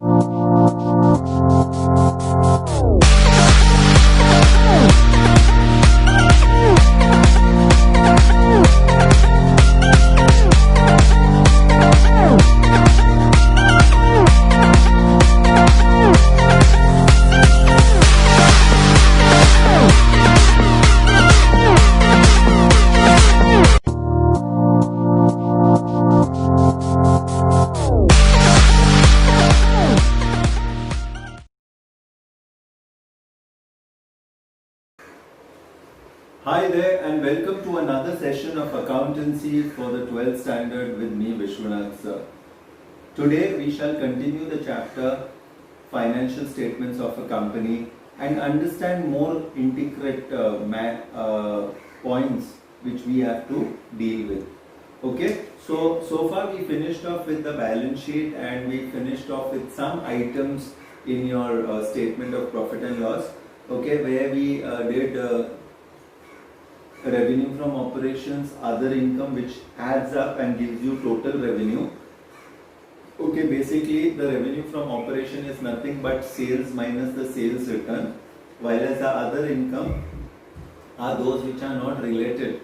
Hi there and welcome to another session of accountancy for the 12th standard with me Vishwanath sir. Today we shall continue the chapter financial statements of a company and understand more intricate points which we have to deal with. Okay, so far we finished off with the balance sheet and we finished off with some items in your statement of profit and loss. Okay, where we did revenue from operations, other income which adds up and gives you total revenue. Okay, basically the revenue from operation is nothing but sales minus the sales return, while as the other income are those which are not related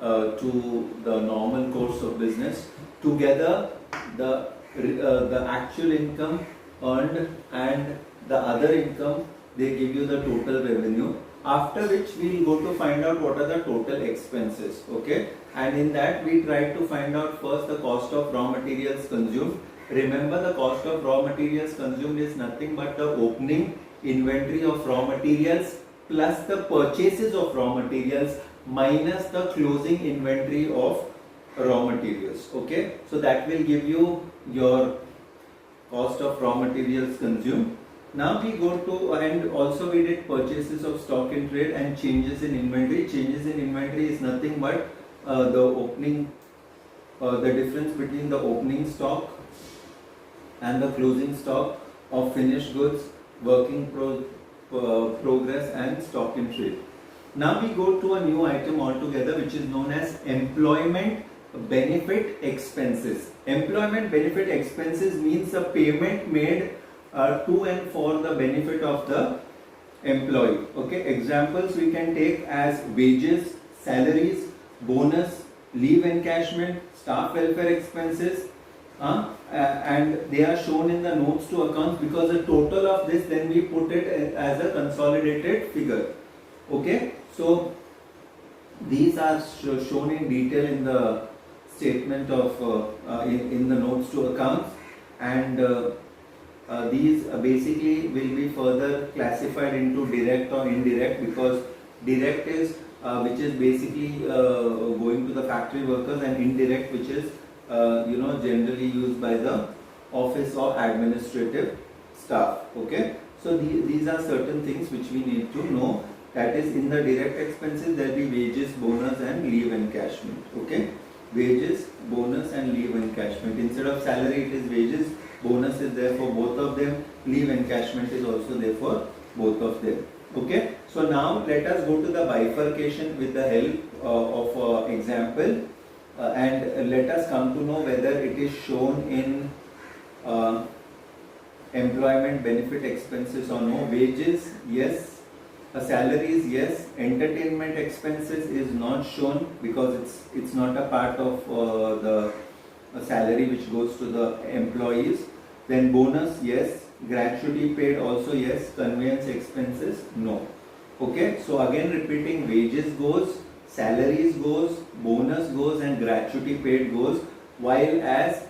to the normal course of business. Together the actual income earned and the other income, they give you the total revenue. After which we will go to find out what are the total expenses, okay? And in that we try to find out first the cost of raw materials consumed. Remember, the cost of raw materials consumed is nothing but the opening inventory of raw materials plus the purchases of raw materials minus the closing inventory of raw materials, okay? So that will give you your cost of raw materials consumed. Now we go to, and also we did purchases of stock in trade and changes in inventory. Changes in inventory is nothing but the difference between the opening stock and the closing stock of finished goods, working progress and stock in trade. Now we go to a new item altogether which is known as employment benefit expenses. Employment benefit expenses means a payment made to and for the benefit of the employee. Okay, examples we can take as wages, salaries, bonus, leave encashment, staff welfare expenses, and they are shown in the notes to accounts because the total of this then we put it as a consolidated figure. Okay, so these are shown in detail in the statement of in the notes to accounts, and these basically will be further classified into direct or indirect, because direct is which is basically going to the factory workers, and indirect which is generally used by the office or administrative staff. Okay, so these are certain things which we need to know. That is, in the direct expenses there will be wages, bonus and leave encashment. Okay, wages, bonus and leave encashment. Instead of salary it is wages, bonus is there for both of them, leave encashment is also there for both of them. Okay, so now let us go to the bifurcation with the help of example and let us come to know whether it is shown in employment benefit expenses or no. Wages, yes. Salaries, yes. Entertainment expenses is not shown because it's not a part of the salary which goes to the employees. Then bonus, yes. Gratuity paid also, yes. Conveyance expenses, no. Okay, so again repeating, wages goes, salaries goes, bonus goes and gratuity paid goes, while as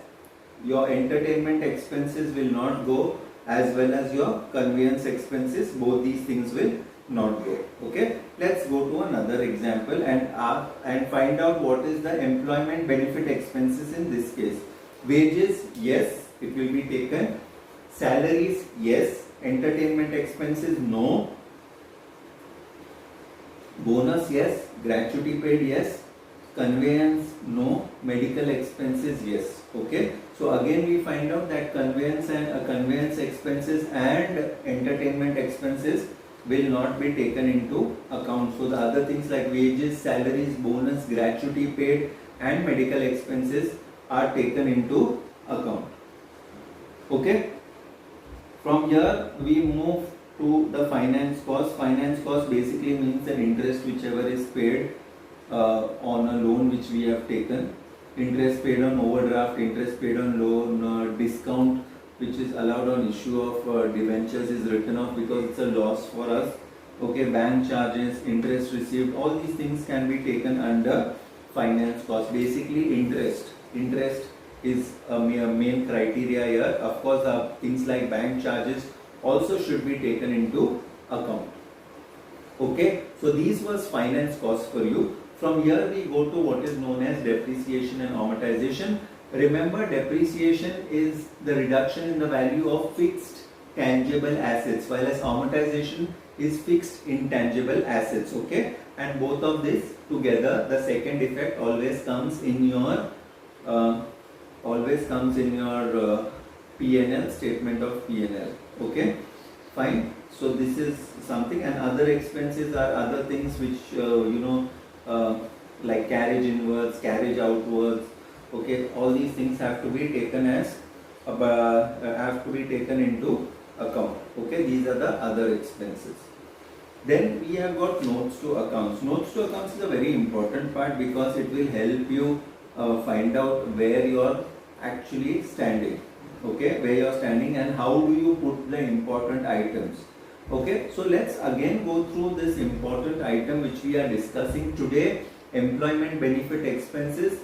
your entertainment expenses will not go, as well as your conveyance expenses, both these things will not go. Okay, let's go to another example and find out what is the employment benefit expenses in this case. Wages, yes, it will be taken. Salaries, yes. Entertainment expenses, no. Bonus, yes. Gratuity paid, yes. Conveyance, no. Medical expenses, yes. Okay, so again we find out that conveyance expenses and entertainment expenses will not be taken into account. So the other things like wages, salaries, bonus, gratuity paid and medical expenses are taken into account. Okay, From here we move to the finance cost. Finance cost basically means an interest whichever is paid on a loan which we have taken. Interest paid on overdraft, interest paid on loan, discount which is allowed on issue of debentures is written off because it's a loss for us. Okay, bank charges, interest received, all these things can be taken under finance cost. Basically interest is a main criteria here. Of course things like bank charges also should be taken into account. Okay, so these was finance cost for you. From here we go to what is known as depreciation and amortization. Remember, depreciation is the reduction in the value of fixed tangible assets, while as amortization is fixed intangible assets. Okay, and both of this together, the second effect always comes in your P&L, statement of P&L. Okay, fine. So this is something, and other expenses are other things which like carriage inwards, carriage outwards. Okay, all these things have to be taken into account. Okay, these are the other expenses. Then we have got notes to accounts. Notes to accounts is a very important part because it will help you find out where you are actually standing. Okay, where you are standing and how do you put the important items. Okay, so let's again go through this important item which we are discussing today, employment benefit expenses.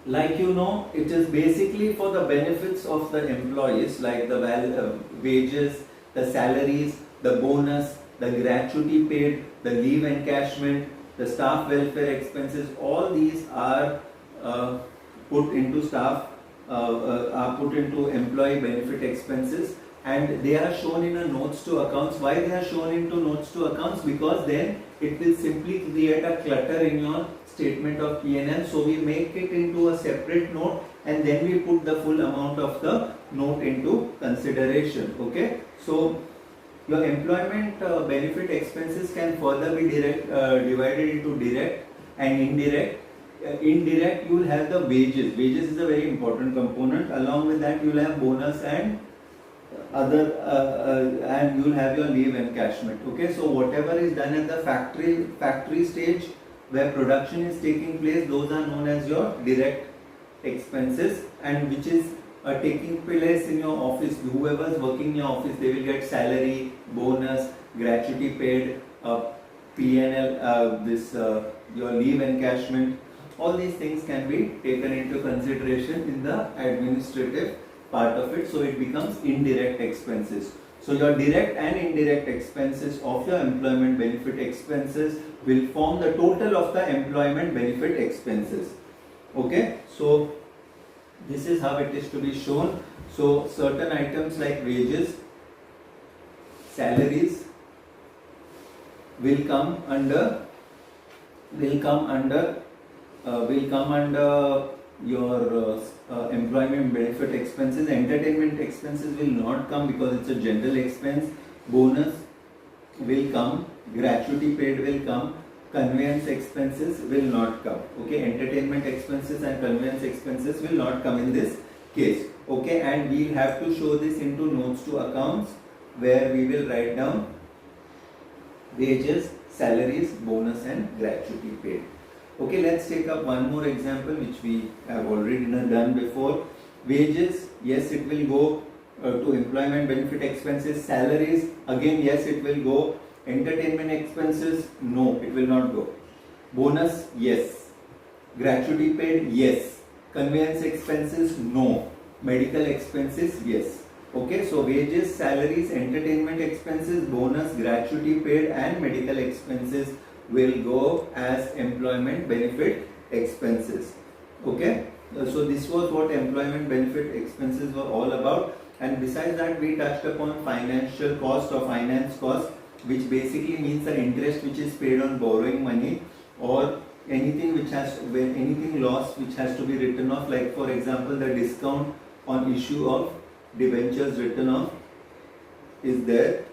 Like it is basically for the benefits of the employees, like the wages, the salaries, the bonus, the gratuity paid, the leave encashment, the staff welfare expenses. All these are put into employee benefit expenses, and they are shown in a notes to accounts. Why they are shown into notes to accounts? Because then it will simply create a clutter in your statement of P&L. So we make it into a separate note and then we put the full amount of the note into consideration. Okay, so your employment benefit expenses can further be divided into direct and indirect. Indirect, you will have the wages. Wages is a very important component. Along with that, you will have bonus and other and you will have your leave encashment. Okay, so whatever is done at the factory stage where production is taking place, those are known as your direct expenses, and which is taking place in your office. Whoever is working in your office, they will get salary, bonus, gratuity paid, P&L, your leave encashment. All these things can be taken into consideration in the administrative part of it, so it becomes indirect expenses. So your direct and indirect expenses of your employment benefit expenses will form the total of the employment benefit expenses. Okay, so this is how it is to be shown. So certain items like wages, salaries will come under your employment benefit expenses. Entertainment expenses will not come because it's a general expense. Bonus will come, gratuity paid will come, conveyance expenses will not come. Okay, entertainment expenses and conveyance expenses will not come in this case. Okay, and we'll have to show this into notes to accounts where we will write down wages, salaries, bonus and gratuity paid. Okay, let's take up one more example which we have already done before. Wages, yes, it will go to employment benefit expenses. Salaries, again, yes, it will go. Entertainment expenses, no, it will not go. Bonus, yes. Gratuity paid, yes. Conveyance expenses, no. Medical expenses, yes. Okay, so wages, salaries, entertainment expenses, bonus, gratuity paid and medical expenses will go as employment benefit expenses. Okay, so this was what employment benefit expenses were all about. And besides that, we touched upon financial cost or finance cost, which basically means the interest which is paid on borrowing money, or anything loss which has to be written off, like for example the discount on issue of debentures written off is there.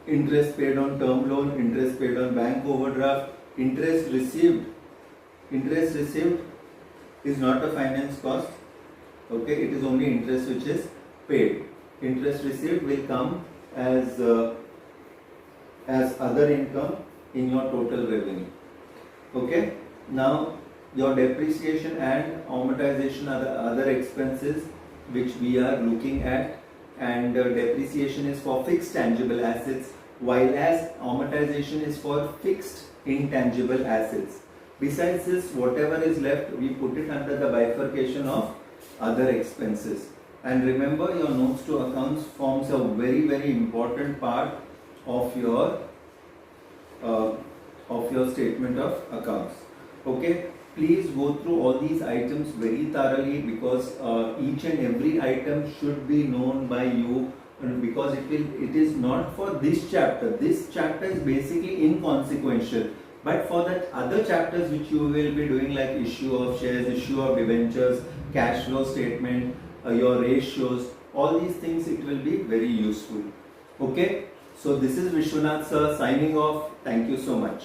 Interest paid on term loan, interest paid on bank overdraft, interest received is not a finance cost. Okay, it is only interest which is paid. interest received will come as other income in your total revenue. Okay, now your depreciation and amortization are the other expenses which we are looking at, and depreciation is for fixed tangible assets, while as amortization is for fixed intangible assets. Besides this, whatever is left, we put it under the bifurcation of other expenses. And remember, your notes to accounts forms a very, very important part of your statement of accounts. Okay, please go through all these items very thoroughly, because each and every item should be known by you, because it is not for this chapter. This chapter is basically inconsequential, but for that other chapters which you will be doing, like issue of shares, issue of debentures, cash flow statement, your ratios, all these things, it will be very useful. Okay, so this is Vishwanath sir signing off. Thank you so much.